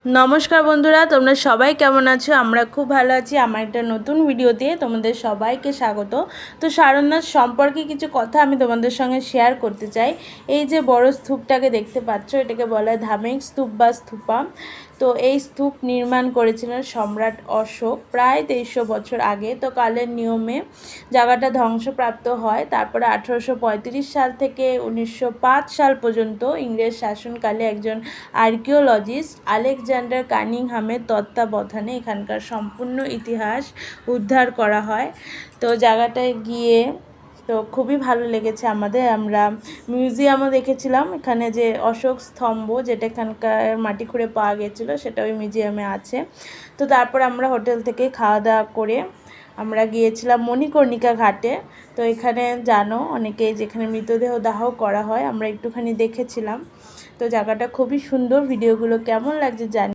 নমস্কার বন্ধুরা, তোমরা সবাই কেমন আছো? আমরা খুব ভালো আছি। আমার একটা নতুন ভিডিওতে তোমাদের সবাইকে স্বাগত। তো সারনাথ সম্পর্কে কিছু কথা আমি তোমাদের সঙ্গে শেয়ার করতে চাই। এই যে বড় স্তূপটাকে দেখতে পাচ্ছ, এটাকে বলা হয় ধার্মিক স্তূপ বা স্তূপা। তো এই স্তূপ নির্মাণ করেছিলেন সম্রাট অশোক প্রায় 2300 বছর আগে। তো কালের নিয়মে জায়গাটা ধ্বংসপ্রাপ্ত হয়। তারপরে 1835 সাল থেকে 1905 সাল পর্যন্ত ইংরেজ শাসনকালে একজন আর্কিওলজিস্ট আলেকজান্ডার কানিংহামের তত্ত্বাবধানে এখানকার সম্পূর্ণ ইতিহাস উদ্ধার করা হয়। তো জায়গাটায় গিয়ে তো খুবই ভালো লেগেছে আমাদের। আমরা মিউজিয়ামও দেখেছিলাম। এখানে যে অশোক স্তম্ভ, যেটা এখানকার মাটি খুঁড়ে পাওয়া গেছিলো, সেটা ওই মিউজিয়ামে আছে। তো তারপর আমরা হোটেল থেকে খাওয়া দাওয়া করে আমরা গিয়েছিলাম মণিকর্ণিকা ঘাটে। তো এখানে জানো অনেকেই যেখানে মৃতদেহ দাহ করা হয়, আমরা একটুখানি দেখেছিলাম। তো জায়গাটা খুবই সুন্দর। ভিডিওগুলো কেমন লাগছে জানি।